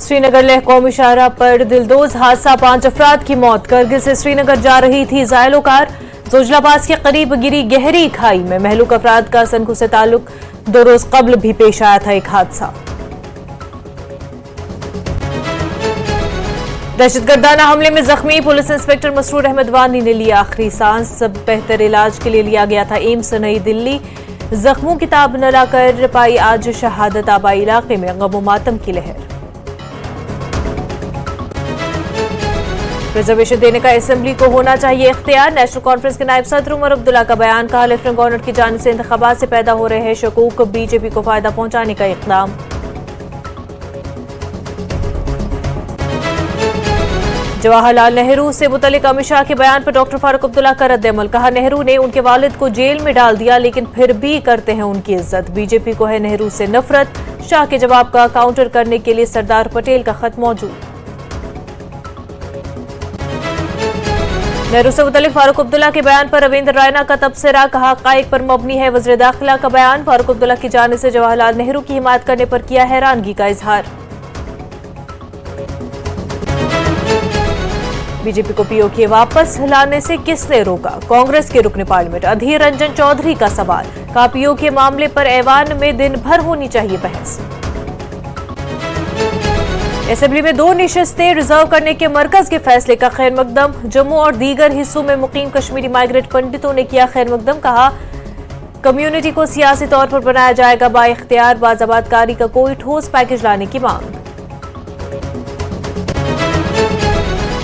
श्रीनगर लेह कौमी शाहराह पर दिलदोज हादसा, 5 अफराद की मौत। करगिल से श्रीनगर जा रही थी जायलो कार, जोजला पास के करीब गिरी गहरी खाई में। महलूक अफराद का सनकू से ताल्लुक, 2 रोज कबल भी पेश आया था एक हादसा। दहशतगर्दाना हमले में जख्मी पुलिस इंस्पेक्टर मसरूर अहमद वानी ने लिया आखिरी सांस। सब बेहतर इलाज के लिए लिया गया था एम्स नई दिल्ली। जख्मों की ताब न लाकर पाई आज शहादत, आबाई इलाके में गम मातम की लहर। रिजर्वेशन देने का असेंबली को होना चाहिए इख्तियार। नेशनल कॉन्फ्रेंस के नायब सदर उमर अब्दुल्ला का बयान। कहा, लेफ्टिनेंट गवर्नर की जानिब से इंतखाबात से पैदा हो रहे हैं शकूक, बीजेपी को फायदा पहुंचाने का इक़दाम। जवाहरलाल नेहरू से मुतल्लिक अमित शाह के बयान पर डॉक्टर फारूक अब्दुल्ला का रद्द-ए-अमल। कहा, नेहरू ने उनके वालिद को जेल में डाल दिया लेकिन फिर भी करते हैं उनकी इज्जत। बीजेपी को है नेहरू से नफरत। शाह के जवाब का काउंटर करने के लिए सरदार पटेल का खत मौजूद। नेहरू से मुतल्लिक फारूक अब्दुल्ला के बयान पर रविंद्र रायना का तबसरा। कहा, हक़ाइक़ पर मबनी है वज़ीर दाखिला का बयान। फारूक अब्दुल्ला की जानिब से जवाहरलाल नेहरू की हिमायत करने पर किया हैरानगी का इजहार। बीजेपी को पीओके वापस लाने से किसने रोका? कांग्रेस के रुकने पार्लियामेंट अधीर रंजन चौधरी का सवाल। कहा, पीओके मामले पर ऐवान में दिन भर होनी चाहिए बहस। असेंबली में 2 निशस्तें रिजर्व करने के मरकज के फैसले का खैर मकदम। जम्मू और दीगर हिस्सों में मुकीम कश्मीरी माइग्रेट पंडितों ने किया खैर मकदम। कहा, कम्युनिटी को सियासी तौर पर बनाया जाएगा बाइख्तियार। बाज़ाबातकारी का कोई ठोस पैकेज लाने की मांग।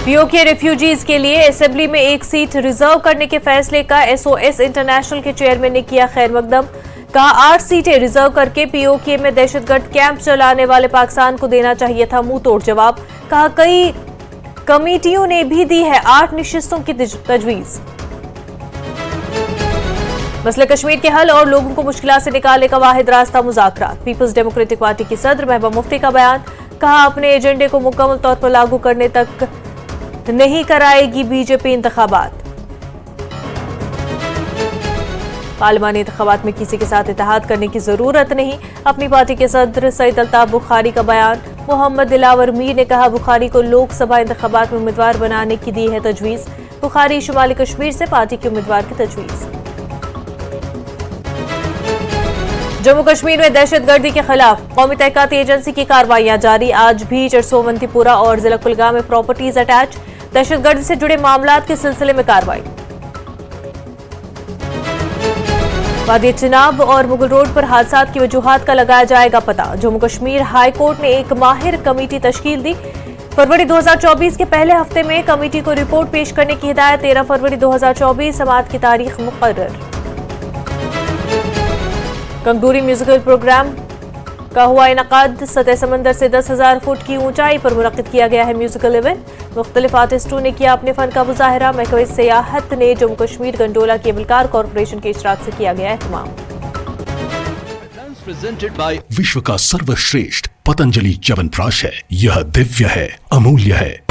पीओके रिफ्यूजीज के लिए असेंबली में 1 सीट रिजर्व करने के फैसले का एसओएस इंटरनेशनल के चेयरमैन ने किया खैर मकदम। कहा, 8 सीटें रिजर्व करके पीओके में दहशतगर्द कैंप चलाने वाले पाकिस्तान को देना चाहिए था मुंह तोड़ जवाब। कहा, कई कमेटियों ने भी दी है 8 निशस्तों की तजवीज। मसले कश्मीर के हल और लोगों को मुश्किलात से निकालने का वाहिद रास्ता मुज़ाकरात। पीपल्स डेमोक्रेटिक पार्टी की सदर महबूबा मुफ्ती का बयान। कहा, अपने एजेंडे को मुकम्मल तौर पर लागू करने तक नहीं कराएगी बीजेपी इंतखाबात। पार्लिमानी इंतखाबात में किसी के साथ इत्तेहाद करने की जरूरत नहीं। अपनी पार्टी के सदर सईद अल्ताफ बुखारी का बयान। मोहम्मद दिलावर मीर ने कहा, बुखारी को लोकसभा इंतखाबात में उम्मीदवार बनाने की दी है तजवीज। बुखारी शुमाली कश्मीर से पार्टी के उम्मीदवार की तजवीज। जम्मू कश्मीर में दहशतगर्दी के खिलाफ कौमी तहकीकाती एजेंसी की कार्रवाइयां जारी। आज भी चरसोवंतीपुरा और जिला कुलगाम में प्रॉपर्टीज अटैच। दहशतगर्दी से जुड़े मामलात के सिलसिले में कार्रवाई। वादी चिनाब और मुगल रोड पर हादसात की वजूहात का लगाया जाएगा पता। जम्मू कश्मीर हाई कोर्ट ने एक माहिर कमेटी तश्कील दी। फरवरी 2024 के पहले हफ्ते में कमेटी को रिपोर्ट पेश करने की हिदायत। 13 फरवरी 2024 समाअत की तारीख मुकर्रर। कंगदूरी म्यूजिकल प्रोग्राम का हुआ इनकाद। सतह समंदर से 10,000 फुट की ऊंचाई पर मुनक्किद किया गया है म्यूजिकल इवेंट। मुख्तलिफ आर्टिस्टों ने किया अपने फन का मुजाहरा। महकमे सियाहत ने Jammu Kashmir gondola cable car corporation के इशराक से किया गया एहतमाम। विश्व का सर्वश्रेष्ठ पतंजलि च्यवनप्राश है। यह दिव्य है, अमूल्य है।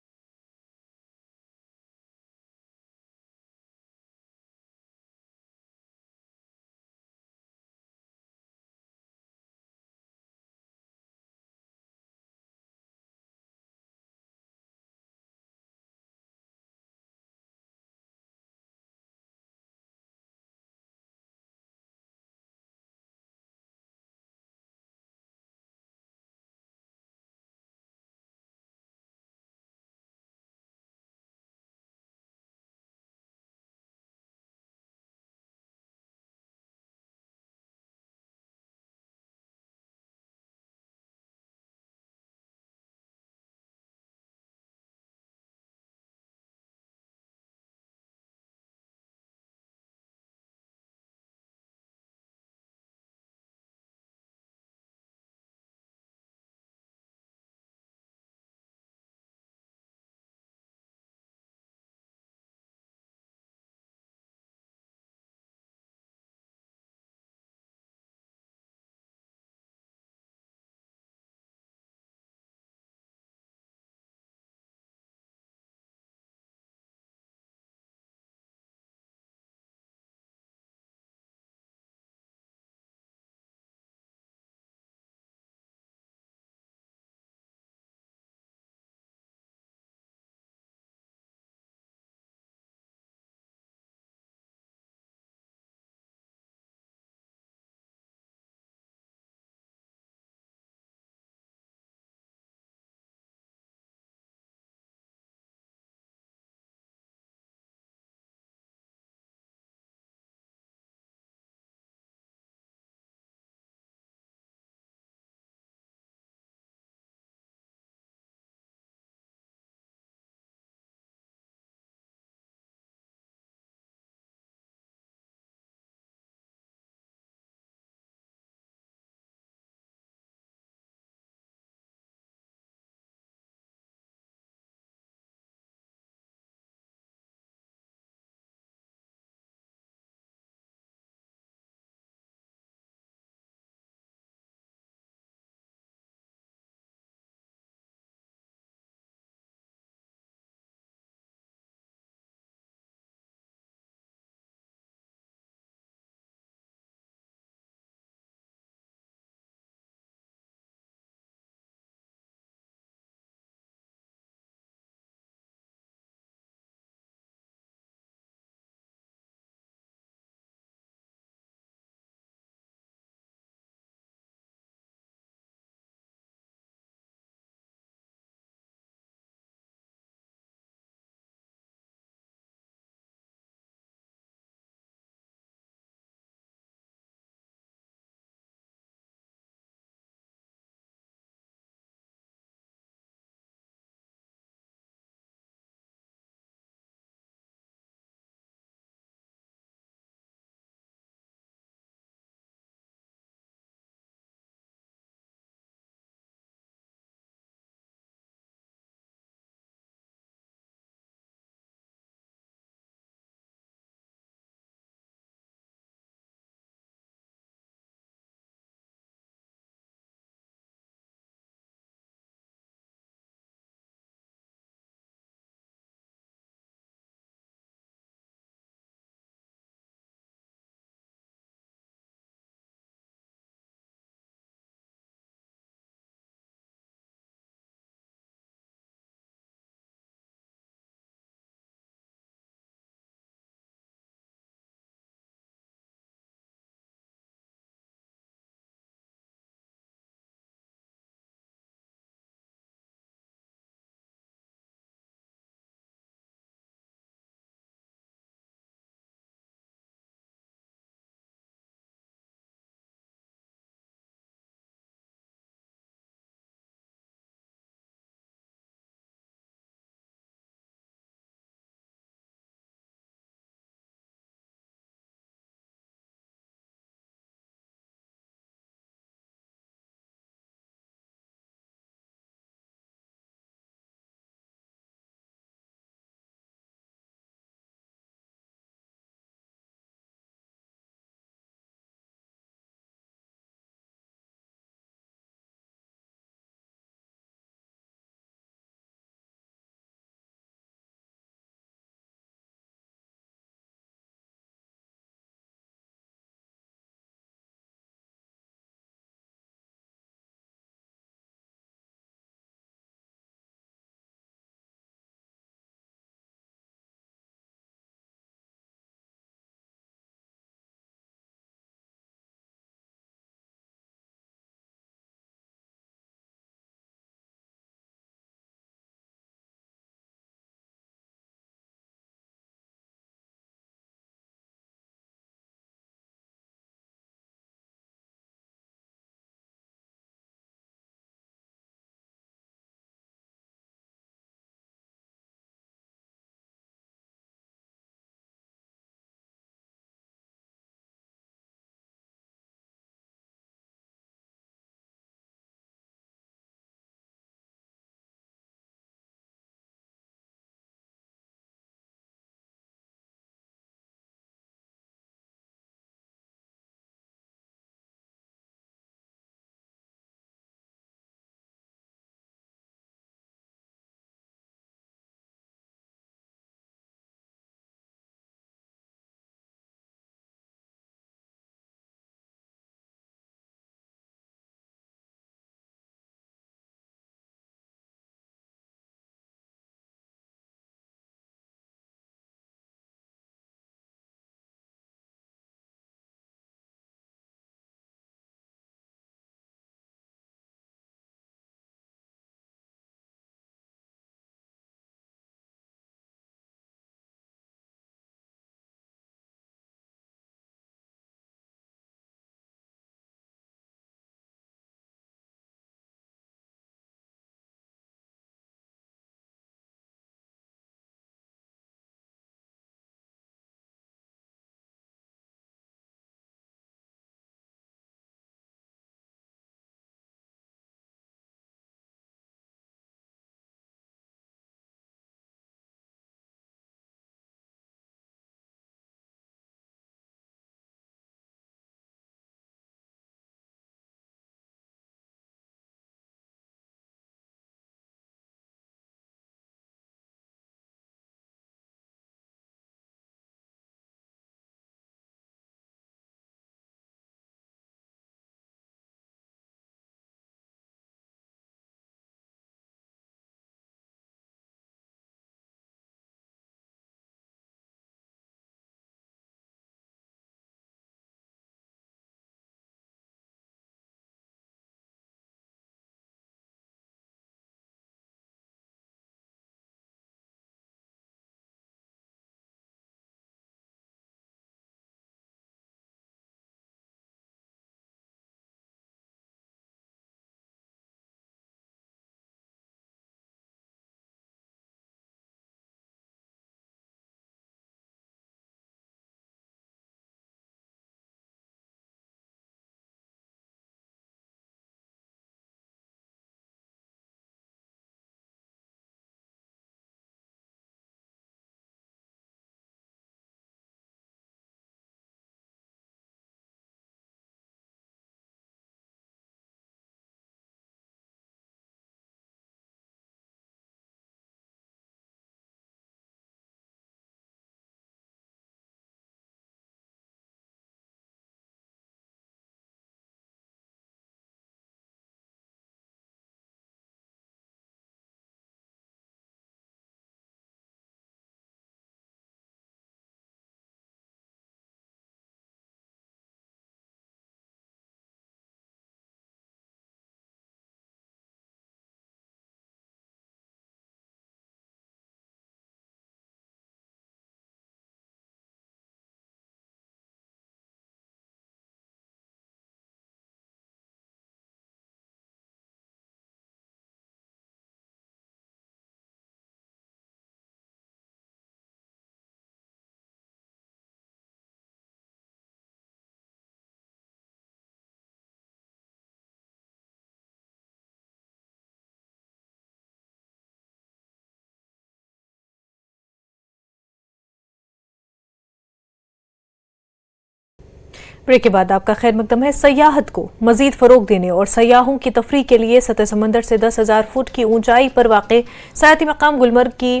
ब्रेक के बाद आपका खैर मकदम है। सयाहत को मजीद फरोग देने और सयाहों की तफरीह के लिए सतह समंदर से 10,000 फुट की ऊंचाई पर वाक़े सयाहती मकाम गुलमर्ग की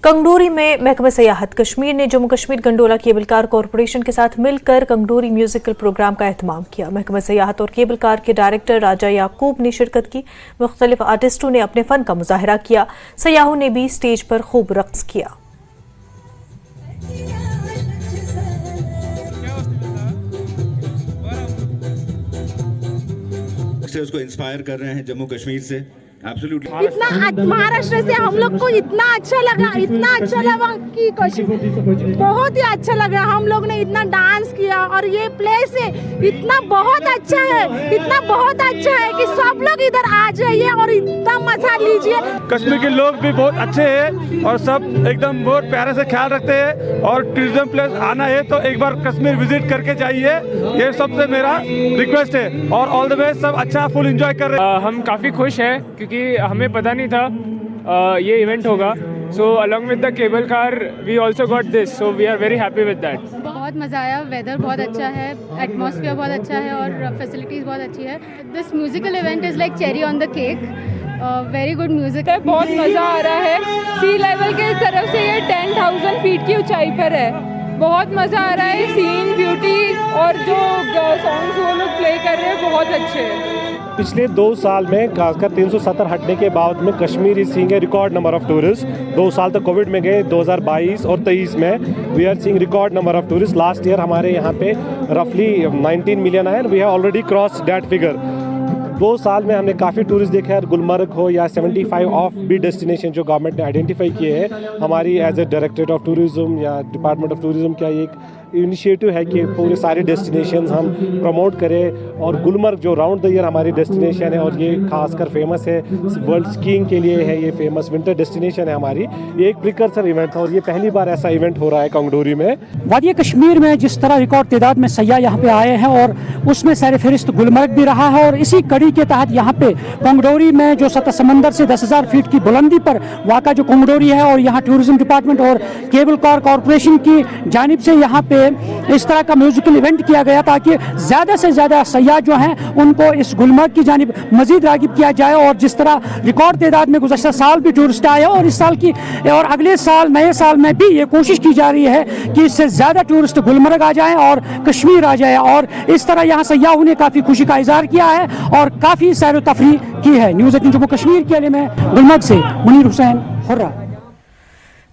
कंगडोरी में महकमा सयाहत कश्मीर ने Jammu Kashmir gondola cable car corporation के साथ मिलकर कंगडोरी म्यूजिकल प्रोग्राम का एहतमाम किया। महकमा सयाहत और केबल कार के डायरेक्टर राजा याकूब ने शिरकत की। मुख्तलिफ आर्टिस्टों ने अपने फन का मुजाहरा किया। सयाहों ने भी स्टेज पर खूब रक्स किया। उसको इंस्पायर कर रहे हैं जम्मू कश्मीर से। एब्सोल्युटली इतना महाराष्ट्र से हम लोग को इतना अच्छा लगा कि बहुत ही अच्छा लगा। हम लोग ने इतना डांस किया और ये प्लेस है इतना बहुत अच्छा है कि सब लोग इधर आ जाइए और इतना मजा लीजिए। कश्मीर के लोग भी बहुत अच्छे हैं और सब एकदम बहुत प्यारे से ख्याल रखते हैं और टूरिज्म प्लेस आना है तो एक बार कश्मीर विजिट करके जाइए, ये सबसे मेरा रिक्वेस्ट है। और ऑल द बेस्ट, सब अच्छा फुल एंजॉय कर रहे हैं। हम काफ़ी खुश हैं क्योंकि हमें पता नहीं था ये इवेंट होगा। So along with the cable car we also got this, so we are very happy with that. बहुत मज़ा आया, वेदर बहुत अच्छा है, एटमॉस्फेयर बहुत अच्छा है और फैसिलिटीज़ बहुत अच्छी है। This musical event is like cherry on the cake. Very good music है, बहुत मज़ा आ रहा है। सी लेवल के तरफ से ये 10,000 फीट की ऊंचाई पर है। बहुत मज़ा आ रहा है, सीन ब्यूटी और जो सॉन्ग्स वो लोग प्ले कर रहे हैं बहुत अच्छे हैं। पिछले 2 साल में खासकर 370 हटने के बाद में Kashmir is seeing a record number of tourist. 2 साल तक कोविड में गए, 2022 और 23 में we are seeing record number of tourist. Last year हमारे यहाँ पे रफली 19 मिलियन आए, we have already cross that figure. 2 साल में हमने काफ़ी टूरिस्ट देखा है, गुलमर्ग हो या 75 ऑफ बी डेस्टिनेशन जो गवर्नमेंट ने आइडेंटिफाई किए हैं। हमारी as a directorate of tourism या डिपार्टमेंट ऑफ टूरिज़्म का एक इनिशिएटिव है कि पूरे सारे डेस्टिनेशंस हम प्रमोट करें और गुलमर्ग जो राउंड द ईयर हमारी डेस्टिनेशन है और ये खासकर फेमस है वर्ल्ड स्कीइंग के लिए है, ये फेमस विंटर डेस्टिनेशन है हमारी। ये एक प्रिकर्सर इवेंट था और ये पहली बार ऐसा इवेंट हो रहा है कंगडोरी में। वादी कश्मीर में जिस तरह रिकॉर्ड तादाद में सयाह यहाँ पे आए हैं और उसमें सर फहरिस्त गुलमर्ग भी रहा है और इसी कड़ी के तहत यहाँ पे कंगडोरी में जो सतह समंदर से 10,000 फीट की बुलंदी पर वाक़ा जो कंगडोरी है और यहाँ टूरिज्म डिपार्टमेंट और केबल कार कॉरपोरेशन की जानिब से यहाँ पे इस तरह का म्यूजिकल इवेंट किया गया ताकि ज़्यादा से ज़्यादा सयाह जो हैं उनको इस गुलमर्ग की जानिब मजीद रागिब किया जाए। और जिस तरह रिकॉर्ड तादाद में गुज़श्ता साल भी टूरिस्ट आए और इस साल की और अगले साल नए साल में भी ये कोशिश की जा रही है कि इससे ज़्यादा टूरिस्ट गुलमर्ग आ जाएँ और कश्मीर आ जाए। और इस तरह यहाँ सयाहों ने काफ़ी खुशी का इजहार किया है और काफ़ी सैर व तफरीह की है। न्यूज़ 18 जम्मू कश्मीर के लिए मैं गुलमर्ग से मुनीर हुसैन हुर्रा।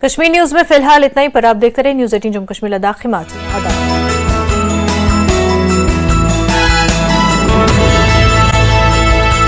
कश्मीर न्यूज में फिलहाल इतना ही, पर आप देखते रहे न्यूज़ 18 जम्मू कश्मीर लद्दाख। खिमात।